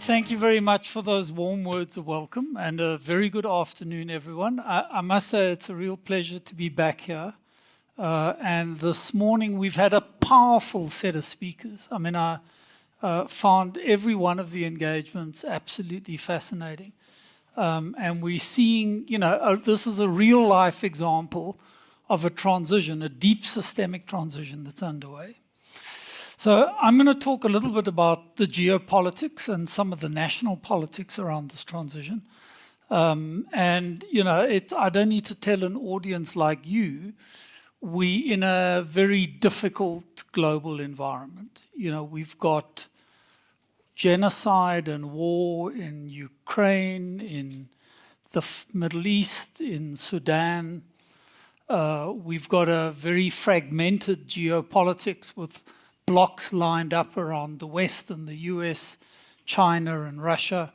Thank you very much for those warm words of welcome, and a very good afternoon, everyone. I must say it's a real pleasure to be back here. And this morning we've had a powerful set of speakers. I mean, I found every one of the engagements absolutely fascinating. And we're seeing, this is a real life example of a transition, a deep systemic transition that's underway. So I'm going to talk a little bit about the geopolitics and some of the national politics around this transition. I don't need to tell an audience like you, we're in a very difficult global environment. We've got genocide and war in Ukraine, in the Middle East, in Sudan. We've got a very fragmented geopolitics with blocks lined up around the West and the US, China and Russia.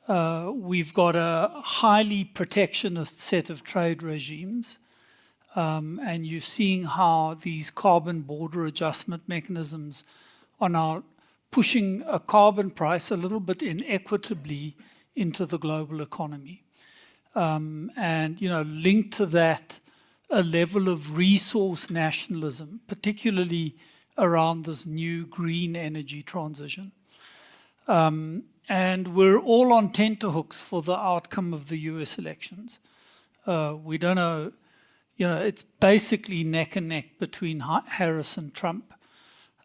We've got a highly protectionist set of trade regimes. And you're seeing how these carbon border adjustment mechanisms are now pushing a carbon price a little bit inequitably into the global economy. Linked to that, a level of resource nationalism, particularly around this new green energy transition. And we're all on tenterhooks for the outcome of the US elections. We don't know, it's basically neck and neck between Harris and Trump.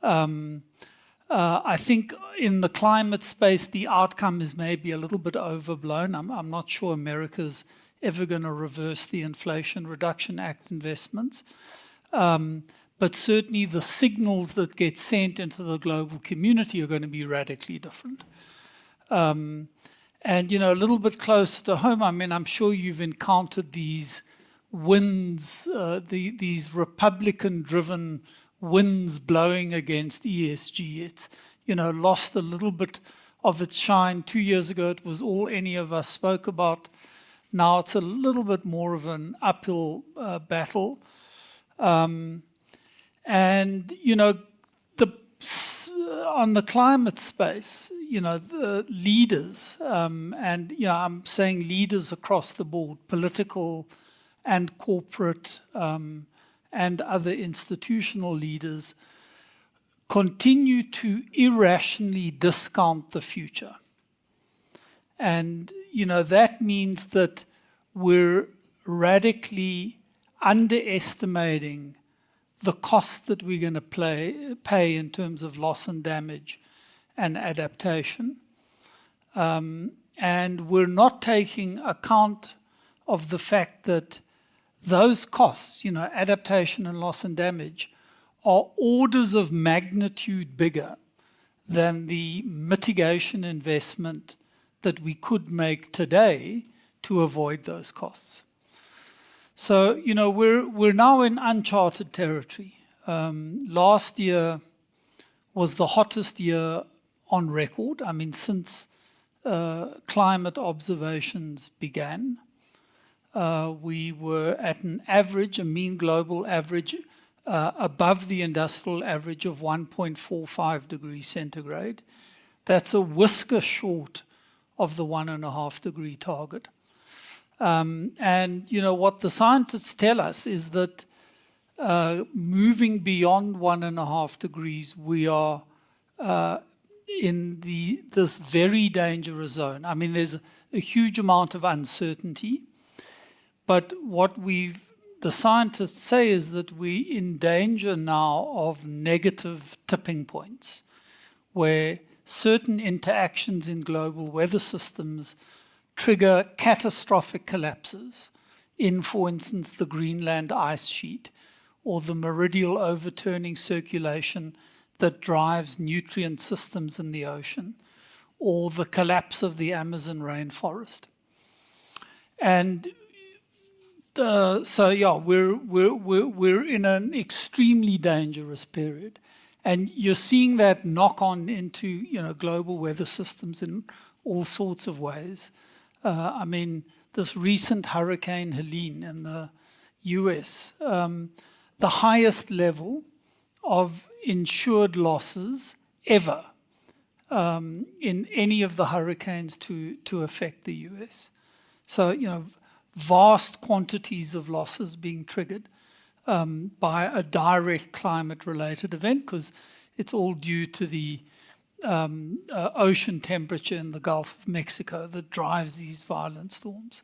I think in the climate space, the outcome is maybe a little bit overblown. I'm not sure America's ever going to reverse the Inflation Reduction Act investments. But certainly the signals that get sent into the global community are going to be radically different. A little bit closer to home, I'm sure you've encountered these winds, these Republican-driven winds blowing against ESG. It's, lost a little bit of its shine. 2 years ago, it was all any of us spoke about. Now it's a little bit more of an uphill battle. On the climate space, the leaders, I'm saying leaders across the board, political and corporate and other institutional leaders, continue to irrationally discount the future. And, that means that we're radically underestimating the cost that we're going to pay in terms of loss and damage and adaptation. And we're not taking account of the fact that those costs, adaptation and loss and damage, are orders of magnitude bigger than the mitigation investment that we could make today to avoid those costs. So, we're now in uncharted territory. Last year was the hottest year on record, since climate observations began. We were at an average, a mean global average, above the industrial average of 1.45 degrees centigrade. That's a whisker short of the 1.5 degree target. What the scientists tell us is that moving beyond 1.5 degrees, we are in this very dangerous zone. There's a huge amount of uncertainty, but what the scientists say is that we're in danger now of negative tipping points, where certain interactions in global weather systems trigger catastrophic collapses in, for instance, the Greenland ice sheet, or the meridional overturning circulation that drives nutrient systems in the ocean, or the collapse of the Amazon rainforest. And we're in an extremely dangerous period. And you're seeing that knock on into, global weather systems in all sorts of ways. This recent Hurricane Helene in the US, the highest level of insured losses ever in any of the hurricanes to affect the US. So, vast quantities of losses being triggered by a direct climate-related event, because it's all due to the ocean temperature in the Gulf of Mexico that drives these violent storms.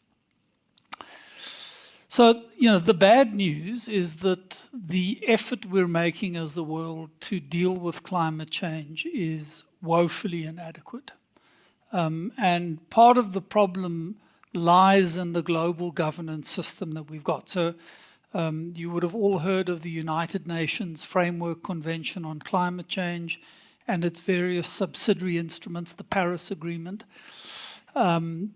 So, the bad news is that the effort we're making as the world to deal with climate change is woefully inadequate. And part of the problem lies in the global governance system that we've got. So you would have all heard of the United Nations Framework Convention on Climate Change and its various subsidiary instruments, the Paris Agreement.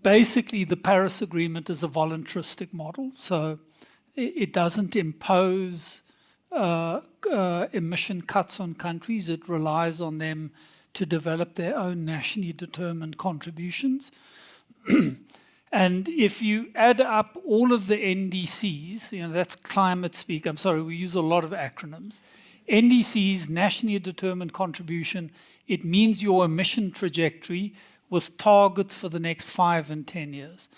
Basically, the Paris Agreement is a voluntaristic model, so it doesn't impose emission cuts on countries. It relies on them to develop their own nationally determined contributions. And if you add up all of the NDCs, that's climate speak. I'm sorry, we use a lot of acronyms. NDCs, nationally determined contribution, it means your emission trajectory with targets for the next 5 and 10 years.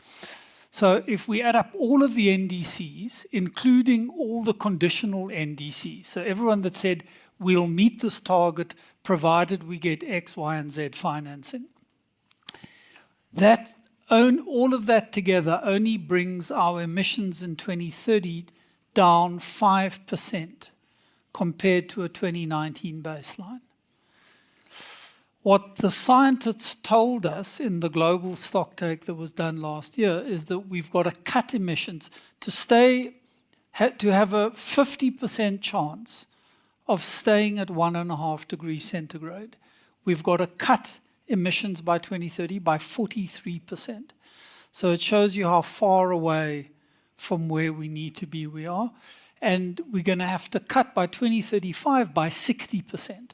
So if we add up all of the NDCs, including all the conditional NDCs, so everyone that said, we'll meet this target provided we get X, Y, and Z financing, all of that together only brings our emissions in 2030 down 5% compared to a 2019 baseline. What the scientists told us in the global stocktake that was done last year is that we've got to cut emissions to have a 50% chance of staying at 1.5 degrees centigrade. We've got to cut emissions by 2030 by 43%. So it shows you how far away from where we need to be we are. And we're going to have to cut by 2035 by 60%.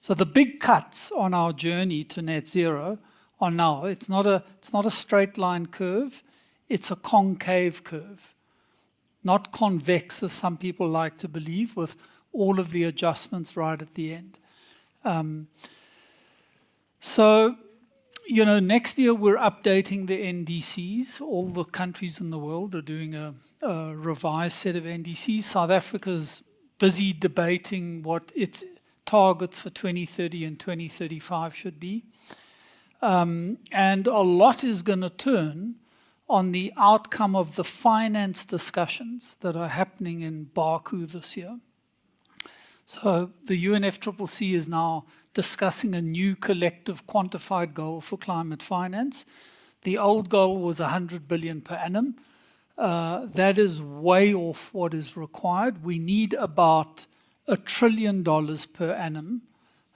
So the big cuts on our journey to net zero are now. It's not a straight line curve, it's a concave curve. Not convex, as some people like to believe, with all of the adjustments right at the end. So, next year we're updating the NDCs. All the countries in the world are doing a revised set of NDCs. South Africa's busy debating what its targets for 2030 and 2035 should be. And a lot is going to turn on the outcome of the finance discussions that are happening in Baku this year. So the UNFCCC is now discussing a new collective quantified goal for climate finance. The old goal was 100 billion per annum. That is way off what is required. We need about $1 trillion per annum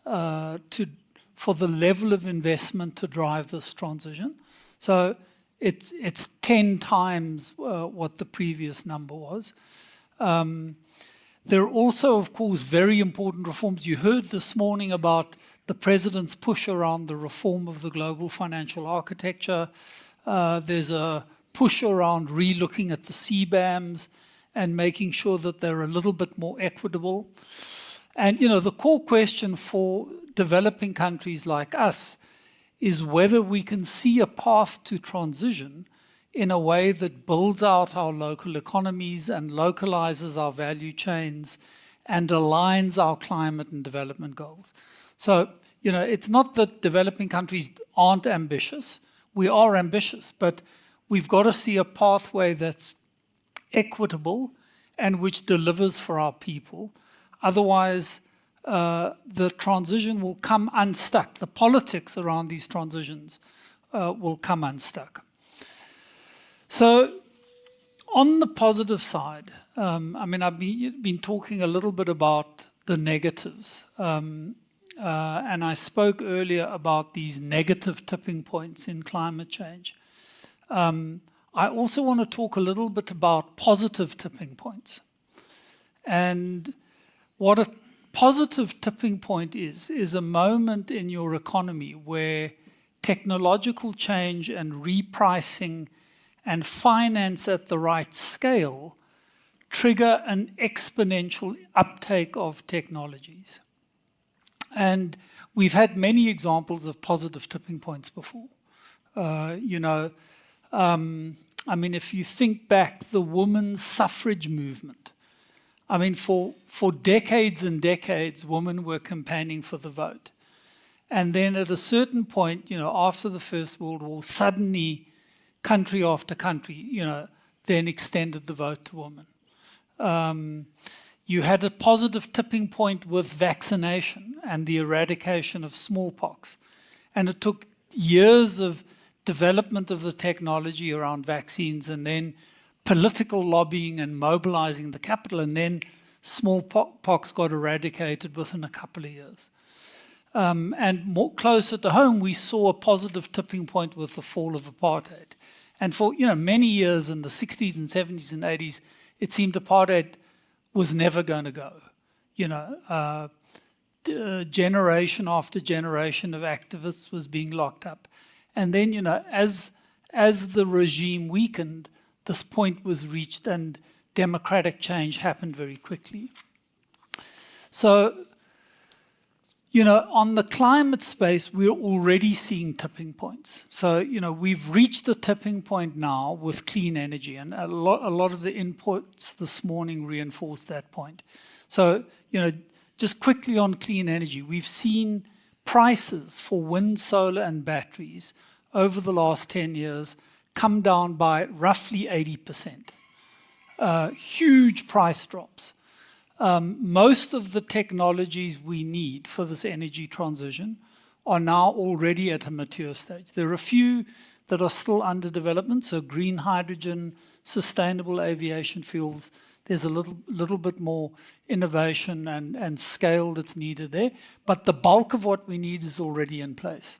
for the level of investment to drive this transition. So it's 10 times what the previous number was. There are also, of course, very important reforms. You heard this morning about the president's push around the reform of the global financial architecture. There's a push around re-looking at the CBAMs and making sure that they're a little bit more equitable. And, the core question for developing countries like us is whether we can see a path to transition in a way that builds out our local economies and localizes our value chains and aligns our climate and development goals. So, it's not that developing countries aren't ambitious. We are ambitious, but we've got to see a pathway that's equitable and which delivers for our people. Otherwise, the transition will come unstuck. The politics around these transitions will come unstuck. So, on the positive side, I've been talking a little bit about the negatives. And I spoke earlier about these negative tipping points in climate change. I also want to talk a little bit about positive tipping points. And what a positive tipping point is a moment in your economy where technological change and repricing and finance at the right scale trigger an exponential uptake of technologies. And we've had many examples of positive tipping points before. You know, I mean, if you think back, the women's suffrage movement, I mean, for decades and decades, women were campaigning for the vote. And then at a certain point, you know, after the First World War, suddenly country after country, you know, then extended the vote to women. You had a positive tipping point with vaccination and the eradication of smallpox. And it took years of development of the technology around vaccines and then political lobbying and mobilizing the capital, and then smallpox got eradicated within a couple of years. And more closer to home, we saw a positive tipping point with the fall of apartheid. And for many years in the 60s and 70s and 80s, it seemed apartheid was never going to go. Generation after generation of activists was being locked up. And then, as the regime weakened, this point was reached and democratic change happened very quickly. So, on the climate space, we're already seeing tipping points. So, we've reached a tipping point now with clean energy, and a lot of the inputs this morning reinforced that point. So, just quickly on clean energy, we've seen prices for wind, solar, and batteries over the last 10 years come down by roughly 80%. Huge price drops. Most of the technologies we need for this energy transition are now already at a mature stage. There are a few that are still under development, so green hydrogen, sustainable aviation fuels. There's a little bit more innovation and scale that's needed there, but the bulk of what we need is already in place.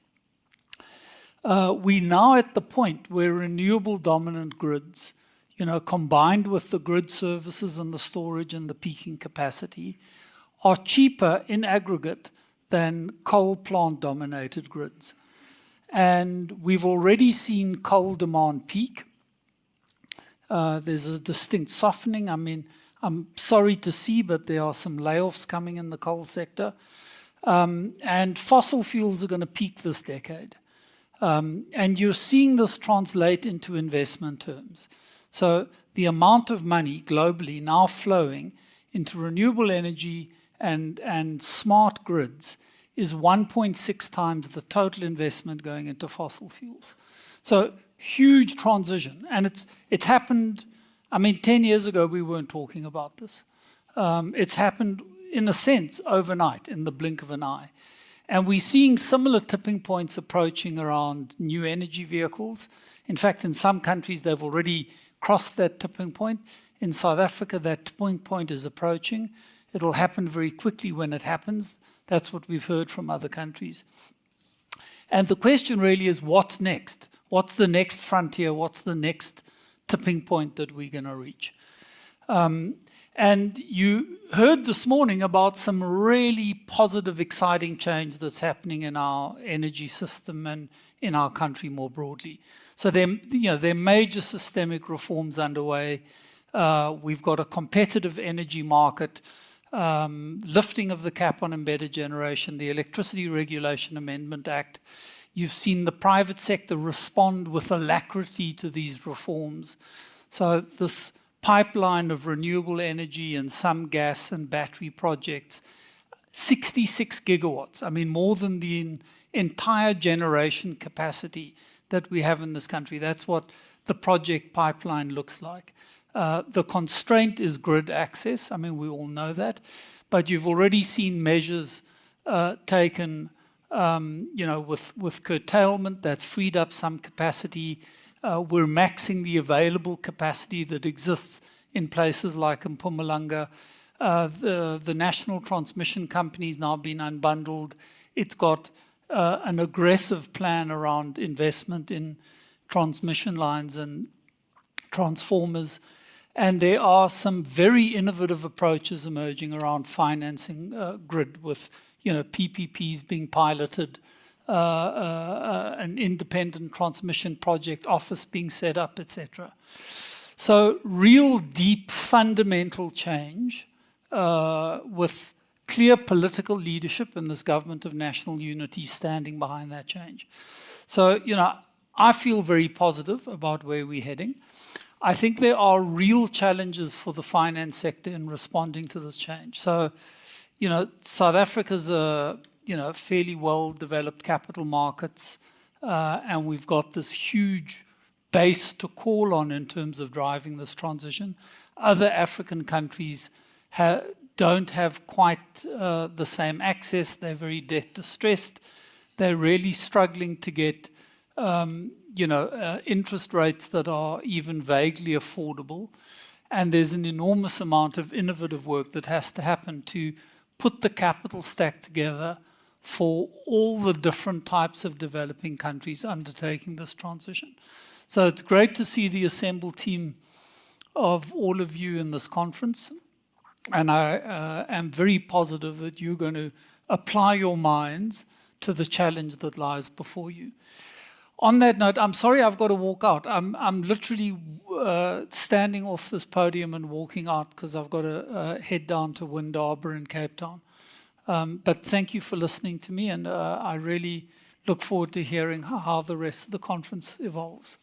We're now at the point where renewable dominant grids, combined with the grid services and the storage and the peaking capacity, are cheaper in aggregate than coal plant dominated grids. And we've already seen coal demand peak. There's a distinct softening. I mean, I'm sorry to see, but there are some layoffs coming in the coal sector. And fossil fuels are going to peak this decade. And you're seeing this translate into investment terms. So the amount of money globally now flowing into renewable energy and smart grids is 1.6 times the total investment going into fossil fuels. So huge transition. And it's happened, 10 years ago we weren't talking about this. It's happened, in a sense, overnight, in the blink of an eye. And we're seeing similar tipping points approaching around new energy vehicles. In fact, in some countries, they've already crossed that tipping point. In South Africa, that tipping point is approaching. It'll happen very quickly when it happens. That's what we've heard from other countries. And the question really is, what's next? What's the next frontier? What's the next tipping point that we're going to reach? And you heard this morning about some really positive, exciting change that's happening in our energy system and in our country more broadly. So there are major systemic reforms underway. We've got a competitive energy market, lifting of the cap on embedded generation, the Electricity Regulation Amendment Act. You've seen the private sector respond with alacrity to these reforms. So this pipeline of renewable energy and some gas and battery projects, 66 gigawatts. More than the entire generation capacity that we have in this country. That's what the project pipeline looks like. The constraint is grid access. We all know that. But you've already seen measures taken, with curtailment that's freed up some capacity. We're maxing the available capacity that exists in places like Mpumalanga. The National Transmission Company's now been unbundled. It's got an aggressive plan around investment in transmission lines and transformers. And there are some very innovative approaches emerging around financing grid with PPPs being piloted, an independent transmission project office being set up, etc. So real deep fundamental change with clear political leadership in this government of national unity standing behind that change. So, I feel very positive about where we're heading. I think there are real challenges for the finance sector in responding to this change. So, South Africa's a, fairly well-developed capital markets, and we've got this huge base to call on in terms of driving this transition. Other African countries don't have quite the same access. They're very debt distressed. They're really struggling to get interest rates that are even vaguely affordable. And there's an enormous amount of innovative work that has to happen to put the capital stack together for all the different types of developing countries undertaking this transition. So it's great to see the assembled team of all of you in this conference. And I am very positive that you're going to apply your minds to the challenge that lies before you. On that note, I'm sorry I've got to walk out. I'm literally standing off this podium and walking out because I've got to head down to Wind Harbour in Cape Town. But thank you for listening to me, and I really look forward to hearing how the rest of the conference evolves.